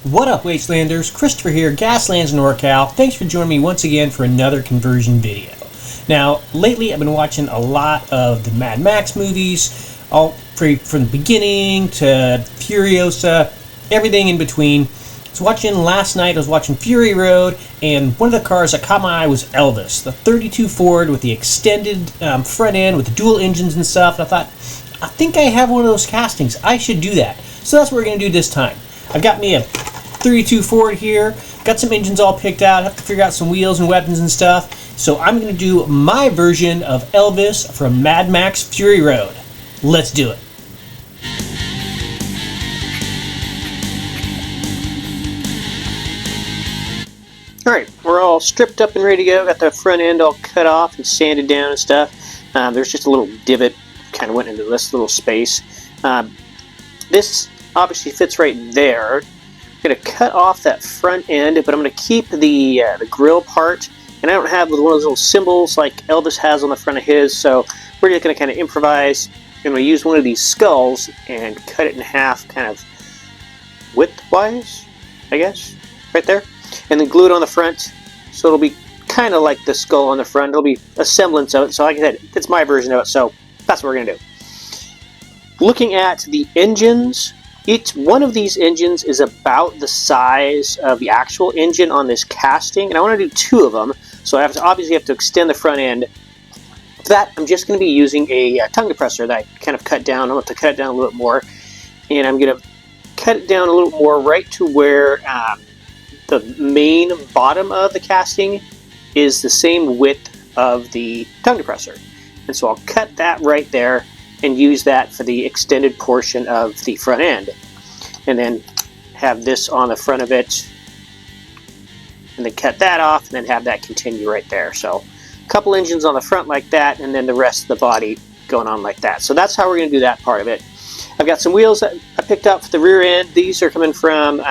What up, Wastelanders? Christopher here, Gaslands NorCal. Thanks for joining me once again for another conversion video. Now, lately I've been watching a lot of the Mad Max movies, all from the beginning to Furiosa, everything in between. Last night I was watching Fury Road, and one of the cars that caught my eye was Elvis, the 32 Ford with the extended front end with the dual engines and stuff. And I thought, I think I have one of those castings. I should do that. So that's what we're going to do this time. I've got me a 32 Ford here, got some engines all picked out, have to figure out some wheels and weapons and stuff. So I'm going to do my version of Elvis from Mad Max Fury Road. Let's do it. Alright, we're all stripped up and ready to go. Got the front end all cut off and sanded down and stuff. There's just a little divot, kind of went into this little space. This obviously fits right there. I'm going to cut off that front end, but I'm going to keep the grill part. And I don't have one of those little symbols like Elvis has on the front of his, so we're just going to kind of improvise. I'm going to use one of these skulls and cut it in half, kind of width-wise, I guess, right there. And then glue it on the front, so it'll be kind of like the skull on the front. It'll be a semblance of it. So like I said, it's my version of it, so that's what we're going to do. Looking at the engines, each one of these engines is about the size of the actual engine on this casting, and I want to do two of them, so I obviously have to extend the front end. For that, I'm just going to be using a tongue depressor that I kind of cut down. I'm going to have to cut it down a little bit more, and I'm going to cut it down a little more right to where the main bottom of the casting is the same width of the tongue depressor. And so I'll cut that right there and use that for the extended portion of the front end. And then have this on the front of it, and then cut that off, and then have that continue right there. So a couple engines on the front like that, and then the rest of the body going on like that. So that's how we're going to do that part of it. I've got some wheels that I picked up for the rear end. These are coming from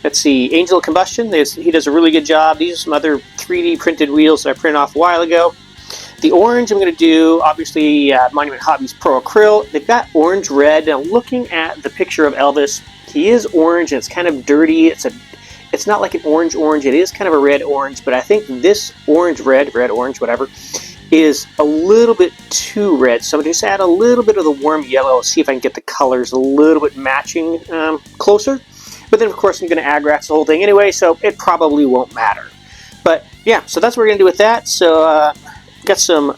let's see, Angel of Combustion. He does a really good job. These are some other 3D printed wheels that I printed off a while ago. The orange I'm going to do, obviously, Monument Hobbies Pro Acryl. They've got orange red. Now, looking at the picture of Elvis, he is orange, and it's kind of dirty. It's not like an orange. It is kind of a red orange, but I think this red orange, whatever, is a little bit too red. So I'm going to just add a little bit of the warm yellow, see if I can get the colors a little bit matching closer. But then, of course, I'm going to agrax the whole thing anyway, so it probably won't matter. But, yeah, so that's what we're going to do with that. So, got some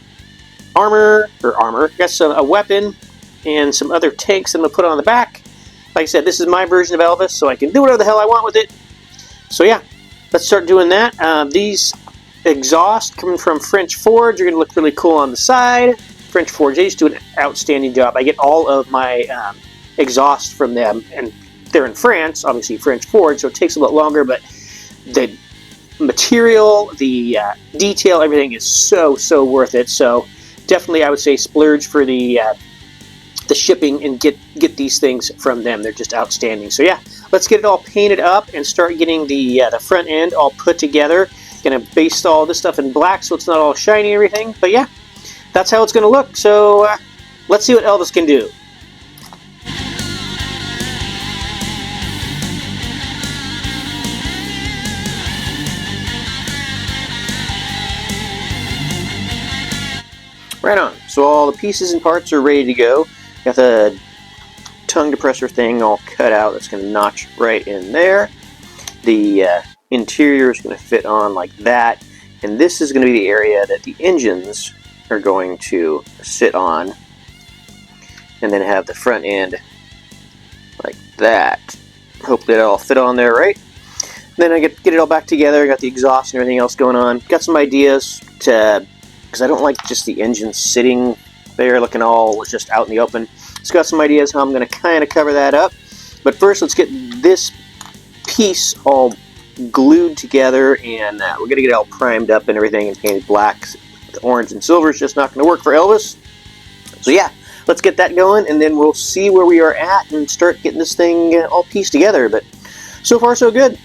got a weapon and some other tanks I'm going to put on the back. Like I said, this is my version of Elvis, so I can do whatever the hell I want with it. So, yeah, let's start doing that. These exhausts coming from French Forge are going to look really cool on the side. French Forge, they just do an outstanding job. I get all of my exhaust from them, and they're in France, obviously French Forge, so it takes a little longer, but the material, the detail, everything is so worth it. So definitely I would say splurge for the shipping and get these things from them. They're just outstanding. So yeah, let's get it all painted up and start getting the front end all put together. Gonna baste all this stuff in black so it's not all shiny and everything. But yeah, that's how it's gonna look. So let's see what Elvis can do. Right on. So all the pieces and parts are ready to go. Got the tongue depressor thing all cut out. That's going to notch right in there. The interior is going to fit on like that. And this is going to be the area that the engines are going to sit on. And then have the front end like that. Hopefully it'll all fit on there right. And then I get it all back together. Got the exhaust and everything else going on. Got some ideas because I don't like just the engine sitting there looking all just out in the open. So got some ideas how I'm going to kind of cover that up. But first, let's get this piece all glued together, and we're going to get it all primed up and everything and painted black. The orange and silver is just not going to work for Elvis. So yeah, let's get that going, and then we'll see where we are at and start getting this thing all pieced together. But so far, so good.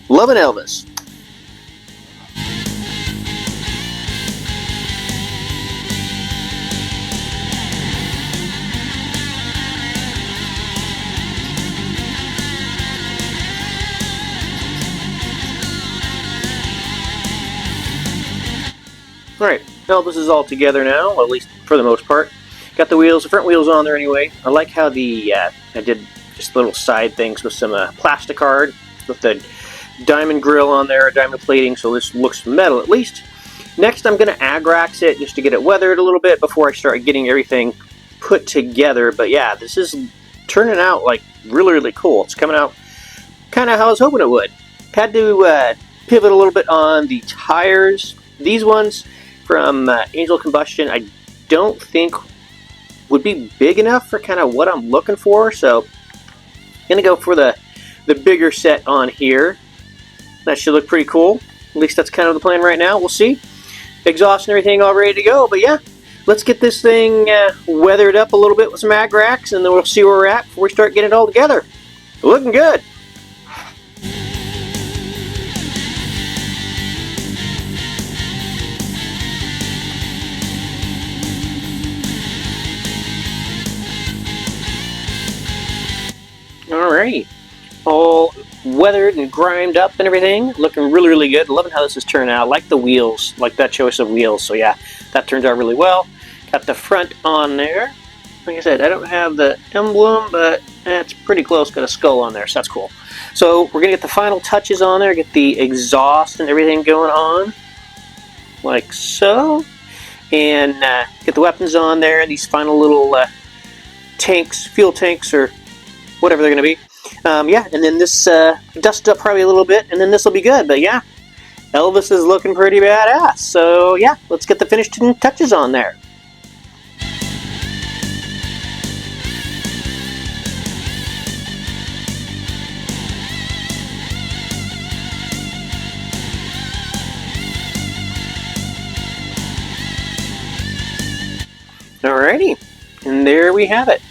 Loving Elvis. Alright, Elvis is all together now, well, at least for the most part. Got the wheels, the front wheels on there anyway. I like how I did just little side things with some plasticard with the diamond grill on there, diamond plating, so this looks metal at least. Next I'm going to agrax it just to get it weathered a little bit before I start getting everything put together. But yeah, this is turning out like really cool. It's coming out kind of how I was hoping it would. Had to pivot a little bit on the tires. These ones from Angel Combustion I don't think would be big enough for kind of what I'm looking for, so I'm going to go for the bigger set on here. That should look pretty cool. At least that's kind of the plan right now. We'll see. Exhaust and everything all ready to go, but yeah, let's get this thing weathered up a little bit with some agrax, and then we'll see where we're at before we start getting it all together. Looking good. Alrighty, all weathered and grimed up and everything, looking really good. Loving how this has turned out. I like the wheels, like that choice of wheels, so yeah, that turns out really well. Got the front on there. Like I said, I don't have the emblem, but it's pretty close. Got a skull on there, so that's cool. So we're gonna get the final touches on there, get the exhaust and everything going on, like so, and get the weapons on there, these final little tanks, fuel tanks, or whatever they're going to be. Yeah, and then this dust up probably a little bit, and then this will be good. But yeah, Elvis is looking pretty badass. So yeah, let's get the finishing touches on there. Alrighty, and there we have it.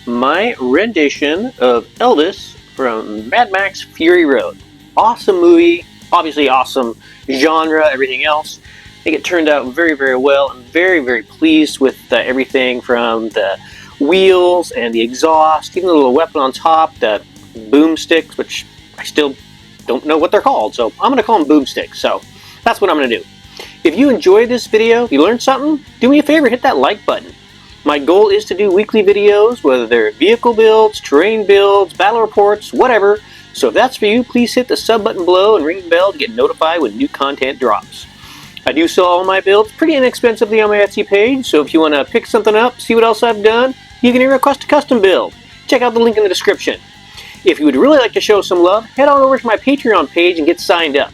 My rendition of Elvis from Mad Max Fury Road. Awesome movie, obviously awesome genre, everything else. I think it turned out very well. I'm very pleased with everything from the wheels and the exhaust, even the little weapon on top, the boomsticks, which I still don't know what they're called, so I'm going to call them boomsticks. So that's what I'm going to do. If you enjoyed this video, if you learned something, do me a favor, hit that like button. My goal is to do weekly videos, whether they're vehicle builds, terrain builds, battle reports, whatever. So if that's for you, please hit the sub button below and ring the bell to get notified when new content drops. I do sell all my builds pretty inexpensively on my Etsy page, so if you want to pick something up, see what else I've done, you can request a custom build. Check out the link in the description. If you would really like to show some love, head on over to my Patreon page and get signed up.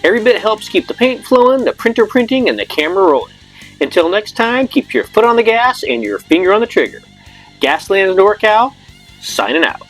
Every bit helps keep the paint flowing, the printer printing, and the camera rolling. Until next time, keep your foot on the gas and your finger on the trigger. Gaslands NorCal, signing out.